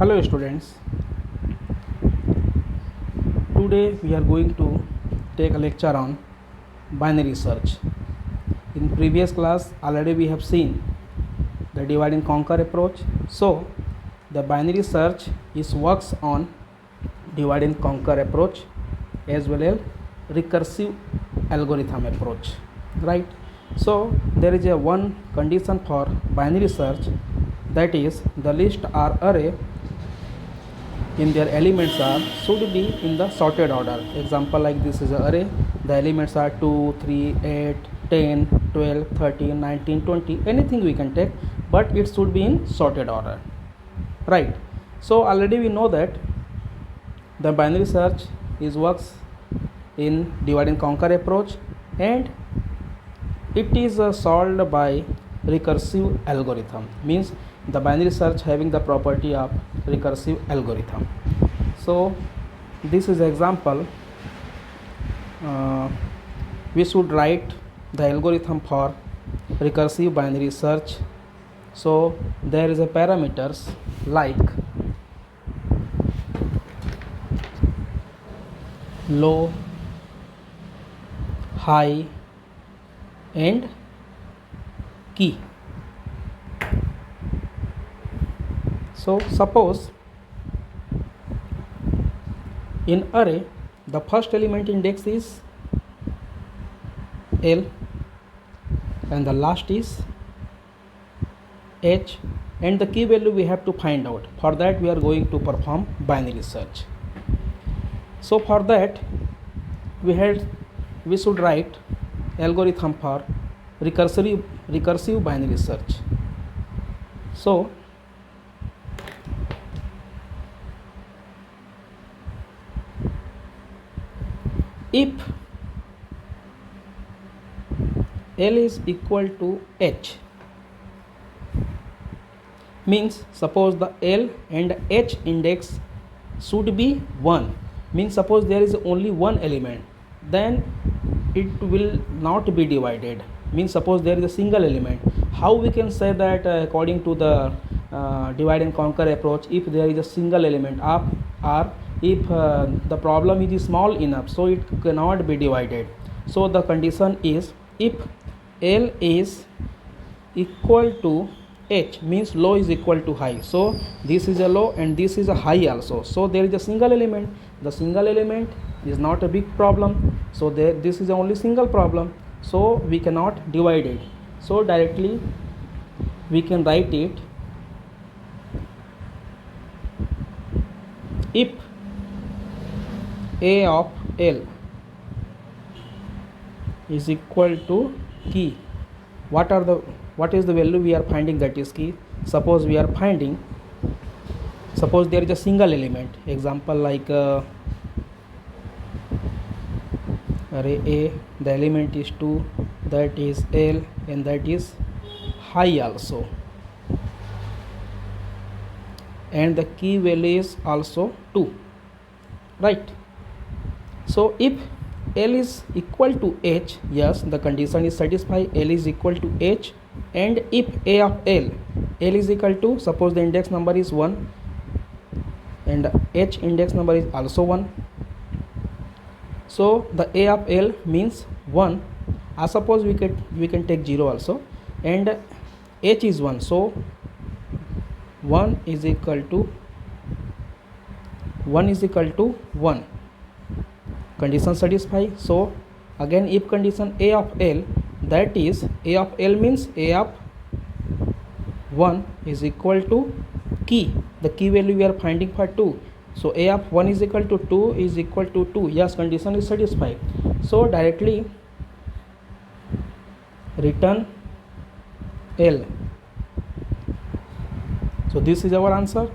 Hello students, today we are going to take a lecture on binary search. In previous class already we have seen the divide and conquer approach. So the binary search is works on divide and conquer approach as well as recursive algorithm approach, right? So there is a one condition for binary search, that is the list or array in their elements are should be in the sorted order. Example, like this is an array, the elements are 2, 3, 8, 10, 12, 13, 19, 20, anything we can take, but it should be in sorted order, right? So already we know that the binary search is works in divide and conquer approach, and it is solved by recursive algorithm, means the binary search having the property of recursive algorithm. So this is example. We should write the algorithm for recursive binary search. So there is a parameters like low, high and key. So suppose in array the first element index is L and the last is H, and the key value we have to find out. For that we are going to perform binary search. So for that we should write algorithm for recursive binary search. So if L is equal to H, means suppose the L and H index should be 1, means suppose there is only one element, then it will not be divided, means suppose there is a single element. How we can say that according to the divide and conquer approach, if there is a single element up, or if the problem is small enough, so it cannot be divided. So the condition is if L is equal to H, means low is equal to high. So this is a low and this is a high also. So there is a single element. The single element is not a big problem. So this is only single problem. So we cannot divide it. So directly we can write it if A of L is equal to key. What is the value we are finding, that is key. Suppose we are finding, suppose there is a single element, example like array A, the element is 2, that is L and that is high also, and the key value is also 2, right? So if L is equal to H, yes, the condition is satisfied, L is equal to H, and if A of L is equal to, suppose the index number is 1 and H index number is also 1, so the A of L means 1, I suppose we can take 0 also, and H is 1, so 1 is equal to 1, condition satisfied. So again if condition A of L, that is A of L means A of 1 is equal to key, the key value we are finding for 2, so A of 1 is equal to 2 is equal to 2, yes, condition is satisfied. So directly return L. So this is our answer,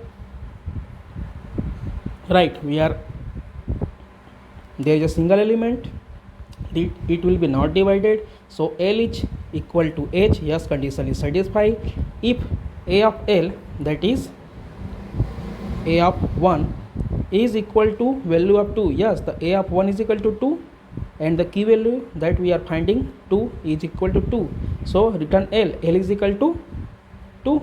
right? There is a single element, it will be not divided, so L is equal to H, yes, condition is satisfied. If A of L, that is A of 1 is equal to value of 2, yes, the A of 1 is equal to 2 and the key value that we are finding 2 is equal to 2, so return L is equal to 2.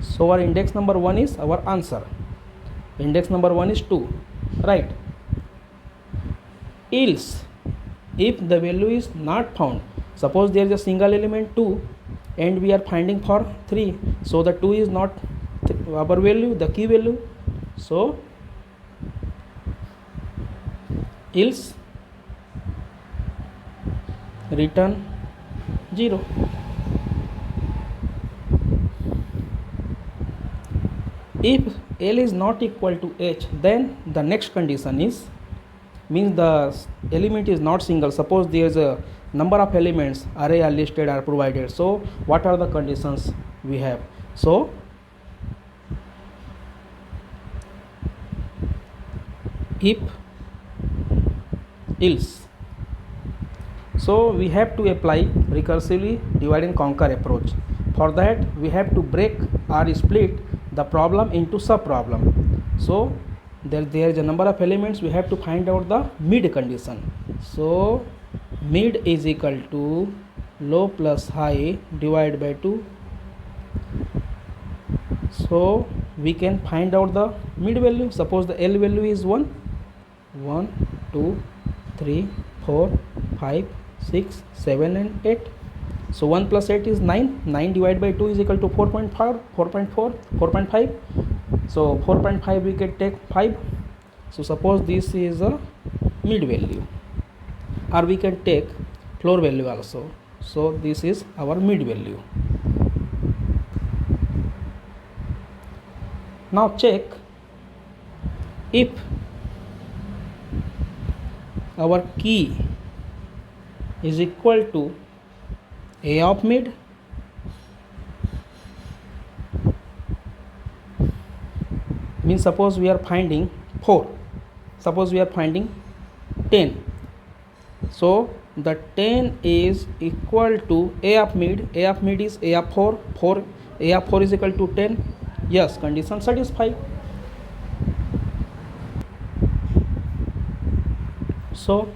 So our index number 1 is our answer. Index number 1 is 2, right? Else, if the value is not found, suppose there is a single element 2 and we are finding for 3, so the 2 is not our value, the key value. So else return 0. If L is not equal to H, then the next condition is, means the element is not single. Suppose there is a number of elements, array are listed, are provided. So what are the conditions we have? So if else, so we have to apply recursively divide and conquer approach. For that we have to break or split the problem into sub problem. So there is a number of elements, we have to find out the mid condition. So mid is equal to low plus high divided by 2. So we can find out the mid value. Suppose the L value is 1, 1, 2, 3, 4, 5, 6, 7 and 8. So 1 plus 8 is 9. 9 divided by 2 is equal to 4.5, 4.4, 4.5. So 4.5 we can take 5. So suppose this is a mid value, or we can take floor value also. So this is our mid value. Now check if our key is equal to A of mid, means suppose we are finding 4, suppose we are finding 10. So the 10 is equal to A of mid. A of mid is A of 4. A of 4 is equal to 10. Yes, condition satisfied. So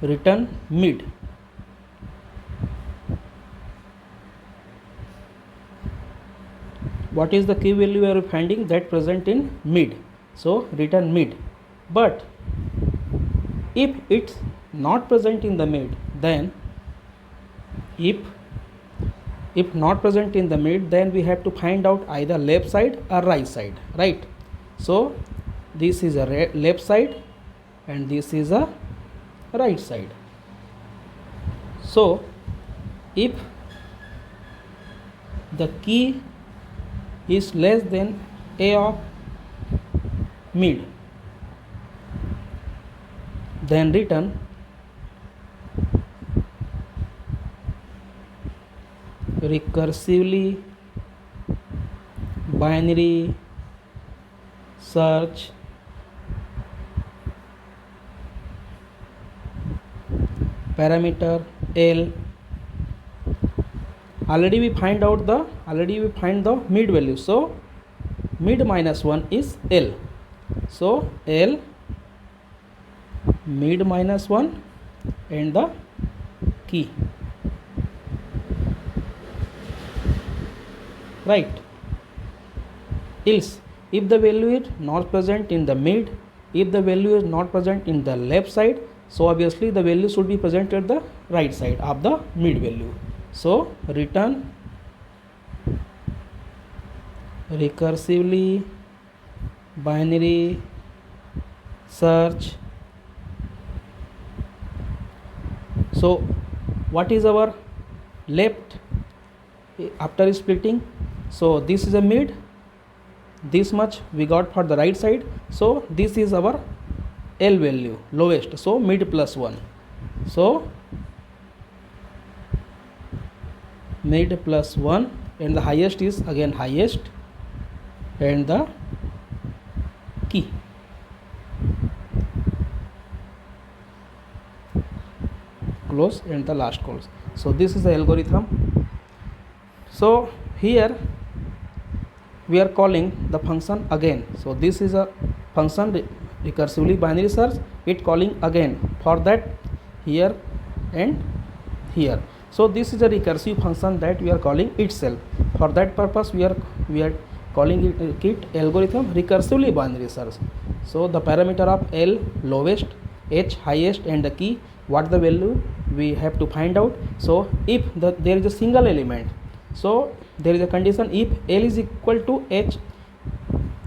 return mid. What is the key value we are finding? That present in mid. So return mid. But if it's not present in the mid, then if not present in the mid, then we have to find out either left side or right side, right? So this is a left side and this is a right side. So if the key is less than A of mid, then return recursively binary search parameter L. Already we find the mid value. So mid minus 1 is L. So L mid minus 1 and the key, right? Else, if the value is not present in the mid, if the value is not present in the left side, so obviously the value should be present at the right side of the mid value. So return recursively binary search. So what is our left after splitting? So this is a mid, this much we got for the right side. So this is our L value, lowest. So mid plus 1. So mid plus 1 and the highest is again highest and the key. Close and the last close. So this is the algorithm. So here we are calling the function again. So this is a function recursively binary search, it calling again for that here and here. So this is a recursive function that we are calling itself. For that purpose we are calling it algorithm recursively binary search. So the parameter of L lowest, H highest, and the key, what the value we have to find out. So if there is a single element, so there is a condition if L is equal to H.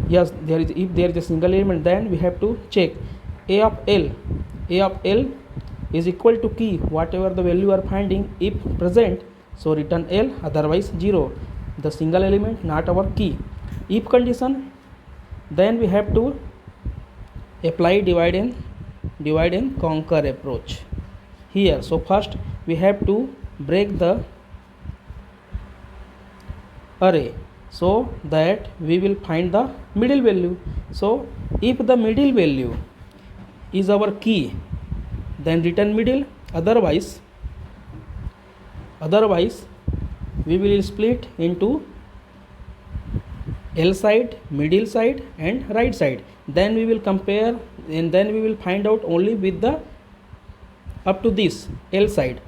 Yes, if there is a single element, then we have to check a of L is equal to key, whatever the value you are finding, if present, so return L, otherwise 0, the single element, not our key. If condition, then we have to apply divide and conquer approach here. So first we have to break the array so that we will find the middle value. So if the middle value is our key, then return middle, otherwise we will split into L side, middle side, and right side. Then we will compare, and then we will find out only with the up to this L side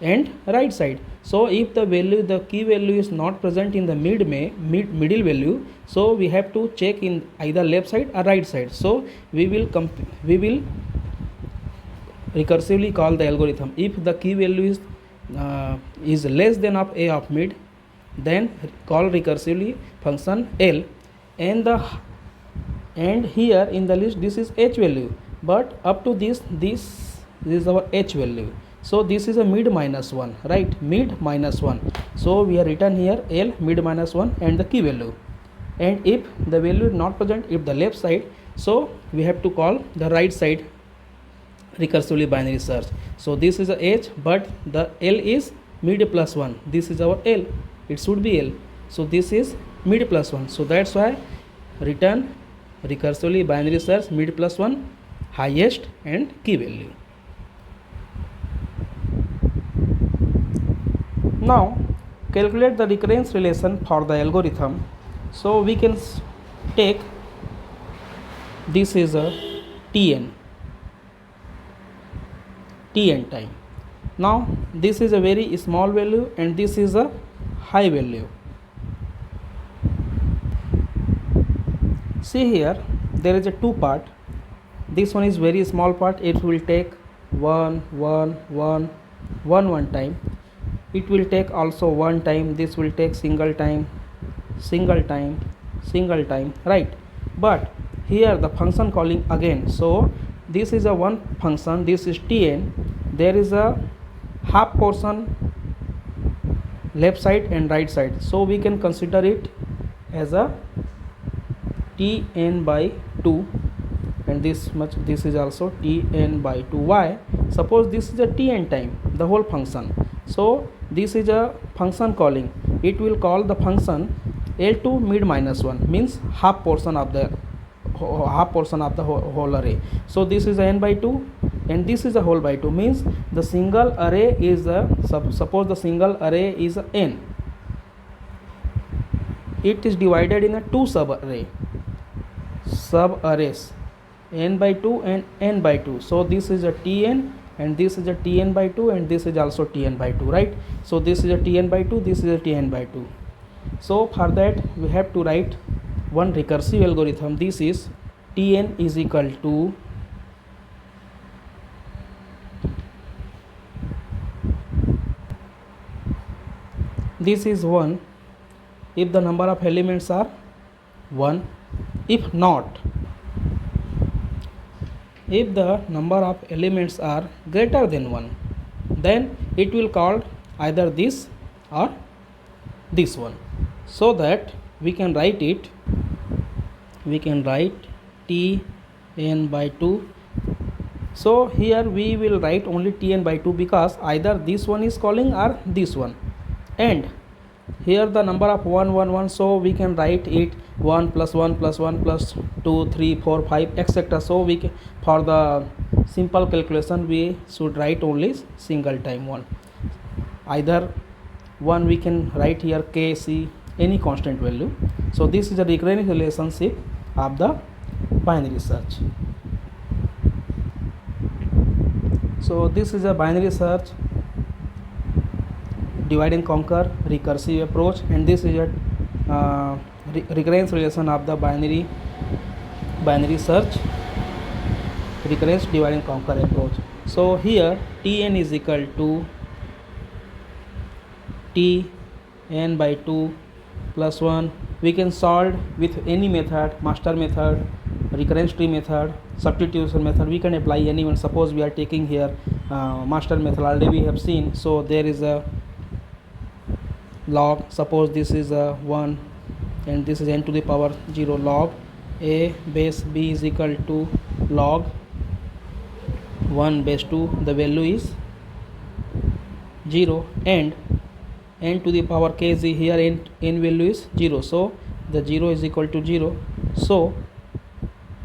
and right side. So if the value, the key value is not present in the middle value, so we have to check in either left side or right side. So we will recursively call the algorithm. If the key value is less than of a of mid, then call recursively function L, and here in the list this is H value, but up to this is our H value. So this is a mid minus 1, right? Mid minus 1. So we are written here L mid minus 1 and the key value. And if the value is not present, if the left side, so we have to call the right side recursively binary search. So this is a H, but the L is mid plus 1. This is our L. It should be L. So this is mid plus 1. So that's why return recursively binary search mid plus 1, highest, and key value. Now calculate the recurrence relation for the algorithm. So we can take this is a Tn time. Now this is a very small value and this is a high value. See here, there is a two part. This one is very small part. It will take one time. It will take also one time. This will take single time, right? But here the function calling again. So this is a one function, this is Tn. There is a half portion left side and right side, so we can consider it as a Tn by 2, and this is also Tn by 2. Why? Suppose this is a Tn time, the whole function. So this is a function calling. It will call the function L2 mid minus 1, means half portion of the whole array. So this is a n by 2 and this is a whole by 2, means the single array is a suppose the single array is a n. It is divided in a two sub arrays n by 2 and n by 2. So this is a Tn and this is a Tn by 2 and this is also Tn by 2, right? So this is a Tn by 2, this is a Tn by 2. So for that we have to write one recursive algorithm. This is Tn is equal to this is 1 if the number of elements are 1. If not, if the number of elements are greater than 1, then it will call either this or this one. So that we can write it, we can write Tn by 2. So here we will write only Tn by 2 because either this one is calling or this one, and here the number of 1, so we can write it 1 plus 1 plus 1 plus 2, 3, 4, 5, etc. So we can, for the simple calculation we should write only single time 1. Either 1 we can write here k, c, any constant value. So this is a recurrent relationship of the binary search. So this is a binary search divide and conquer recursive approach, and this is a recurrence relation of the binary search, recurrence divide and conquer approach. So here Tn is equal to Tn by 2 plus 1. We can solve with any method, master method, recurrence tree method, substitution method. We can apply any one. Suppose we are taking here master method, already we have seen. So there is a log, suppose this is a 1 and this is n to the power 0, log a base b is equal to log 1 base 2, the value is 0, and n to the power k is here, n value is 0, so the 0 is equal to 0. So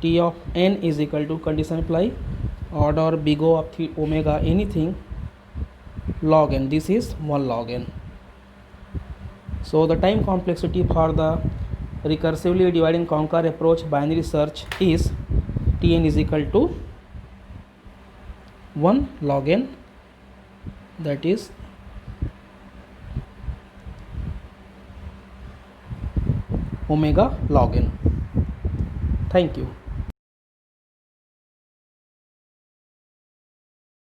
T of n is equal to, condition apply, order big O of omega anything log n, this is 1 log n. So the time complexity for the recursively divide and conquer approach binary search is Tn is equal to 1 log n, that is omega log n. Thank you.